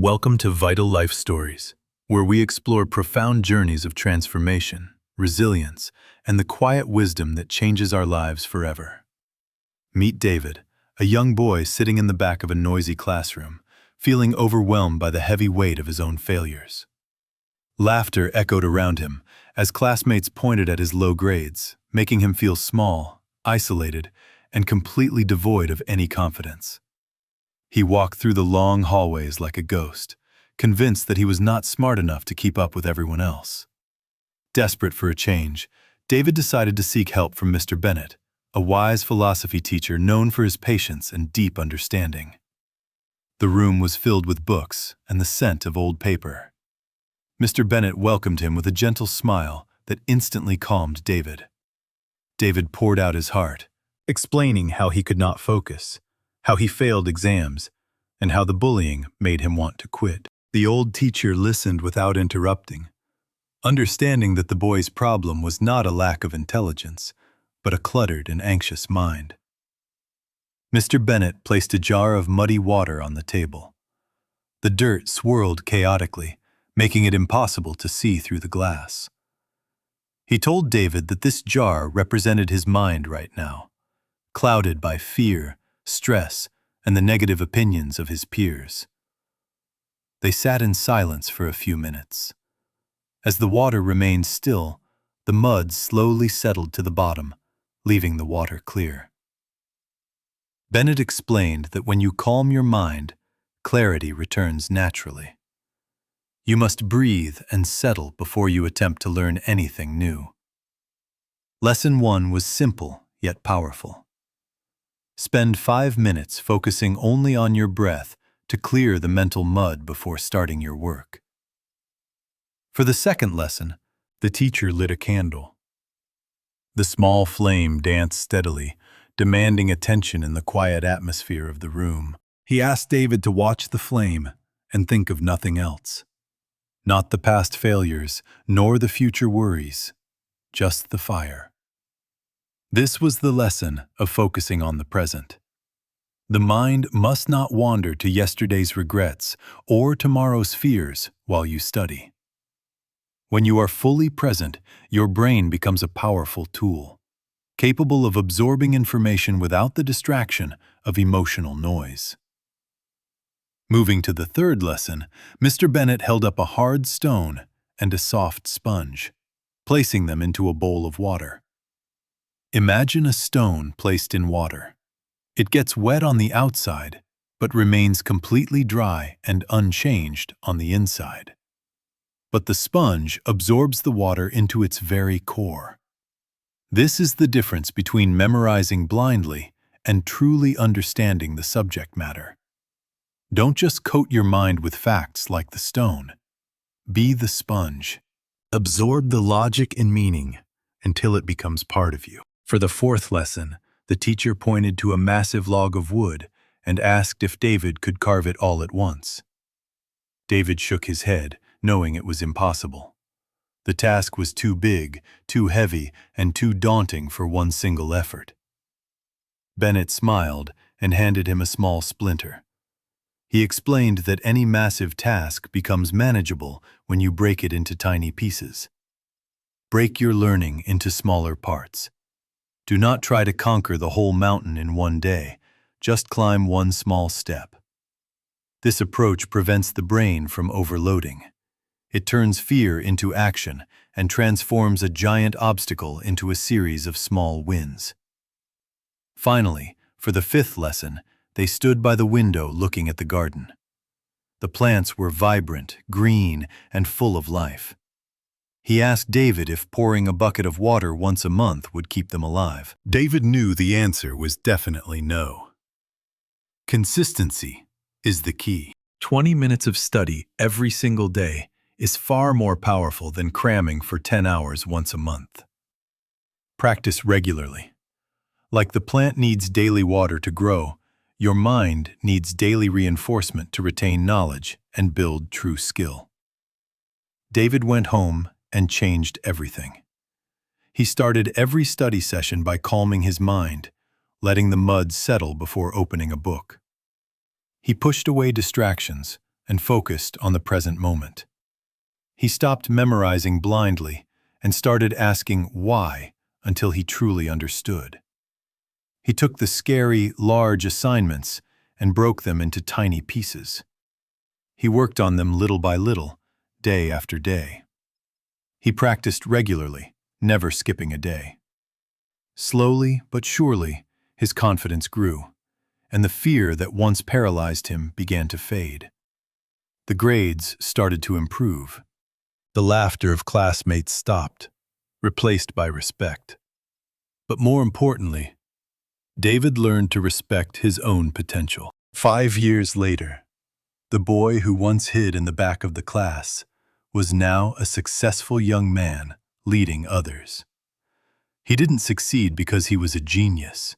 Welcome to Vital Life Stories, where we explore profound journeys of transformation, resilience, and the quiet wisdom that changes our lives forever. Meet David, a young boy sitting in the back of a noisy classroom, feeling overwhelmed by the heavy weight of his own failures. Laughter echoed around him as classmates pointed at his low grades, making him feel small, isolated, and completely devoid of any confidence. He walked through the long hallways like a ghost, convinced that he was not smart enough to keep up with everyone else. Desperate for a change, David decided to seek help from Mr. Bennett, a wise philosophy teacher known for his patience and deep understanding. The room was filled with books and the scent of old paper. Mr. Bennett welcomed him with a gentle smile that instantly calmed David. David poured out his heart, explaining how he could not focus, how he failed exams, and how the bullying made him want to quit. The old teacher listened without interrupting, understanding that the boy's problem was not a lack of intelligence, but a cluttered and anxious mind. Mr. Bennett placed a jar of muddy water on the table. The dirt swirled chaotically, making it impossible to see through the glass. He told David that this jar represented his mind right now, clouded by fear, stress, and the negative opinions of his peers. They sat in silence for a few minutes. As the water remained still, the mud slowly settled to the bottom, leaving the water clear. Bennett explained that when you calm your mind, clarity returns naturally. You must breathe and settle before you attempt to learn anything new. Lesson 1 was simple yet powerful. Spend 5 minutes focusing only on your breath to clear the mental mud before starting your work. For the second lesson, the teacher lit a candle. The small flame danced steadily, demanding attention in the quiet atmosphere of the room. He asked David to watch the flame and think of nothing else. Not the past failures, nor the future worries, just the fire. This was the lesson of focusing on the present. The mind must not wander to yesterday's regrets or tomorrow's fears while you study. When you are fully present, your brain becomes a powerful tool, capable of absorbing information without the distraction of emotional noise. Moving to the third lesson, Mr. Bennett held up a hard stone and a soft sponge, placing them into a bowl of water. Imagine a stone placed in water. It gets wet on the outside, but remains completely dry and unchanged on the inside. But the sponge absorbs the water into its very core. This is the difference between memorizing blindly and truly understanding the subject matter. Don't just coat your mind with facts like the stone. Be the sponge. Absorb the logic and meaning until it becomes part of you. For the fourth lesson, the teacher pointed to a massive log of wood and asked if David could carve it all at once. David shook his head, knowing it was impossible. The task was too big, too heavy, and too daunting for one single effort. Bennett smiled and handed him a small splinter. He explained that any massive task becomes manageable when you break it into tiny pieces. Break your learning into smaller parts. Do not try to conquer the whole mountain in one day, just climb one small step. This approach prevents the brain from overloading. It turns fear into action and transforms a giant obstacle into a series of small wins. Finally, for the fifth lesson, they stood by the window looking at the garden. The plants were vibrant, green, and full of life. He asked David if pouring a bucket of water once a month would keep them alive. David knew the answer was definitely no. Consistency is the key. 20 minutes of study every single day is far more powerful than cramming for 10 hours once a month. Practice regularly. Like the plant needs daily water to grow, your mind needs daily reinforcement to retain knowledge and build true skill. David went home and changed everything. He started every study session by calming his mind, letting the mud settle before opening a book. He pushed away distractions and focused on the present moment. He stopped memorizing blindly and started asking why until he truly understood. He took the scary, large assignments and broke them into tiny pieces. He worked on them little by little, day after day. He practiced regularly, never skipping a day. Slowly but surely, his confidence grew, and the fear that once paralyzed him began to fade. The grades started to improve. The laughter of classmates stopped, replaced by respect. But more importantly, David learned to respect his own potential. 5 years later, the boy who once hid in the back of the class was now a successful young man leading others. He didn't succeed because he was a genius.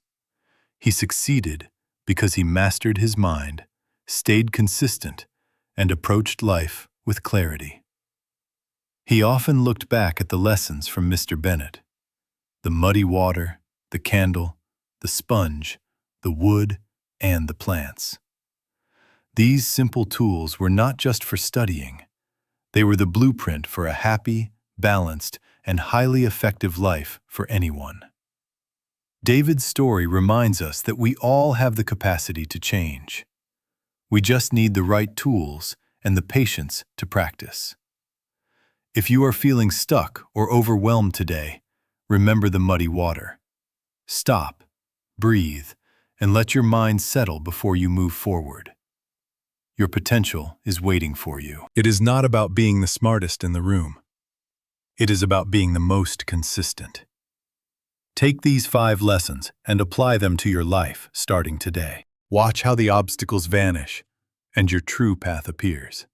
He succeeded because he mastered his mind, stayed consistent, and approached life with clarity. He often looked back at the lessons from Mr. Bennett: the muddy water, the candle, the sponge, the wood, and the plants. These simple tools were not just for studying. They were the blueprint for a happy, balanced, and highly effective life for anyone. David's story reminds us that we all have the capacity to change. We just need the right tools and the patience to practice. If you are feeling stuck or overwhelmed today, remember the muddy water. Stop, breathe, and let your mind settle before you move forward. Your potential is waiting for you. It is not about being the smartest in the room. It is about being the most consistent. Take these 5 lessons and apply them to your life starting today. Watch how the obstacles vanish and your true path appears.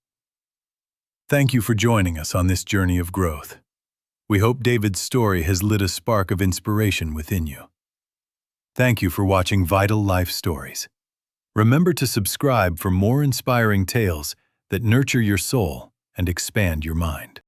Thank you for joining us on this journey of growth. We hope David's story has lit a spark of inspiration within you. Thank you for watching Vital Life Stories. Remember to subscribe for more inspiring tales that nurture your soul and expand your mind.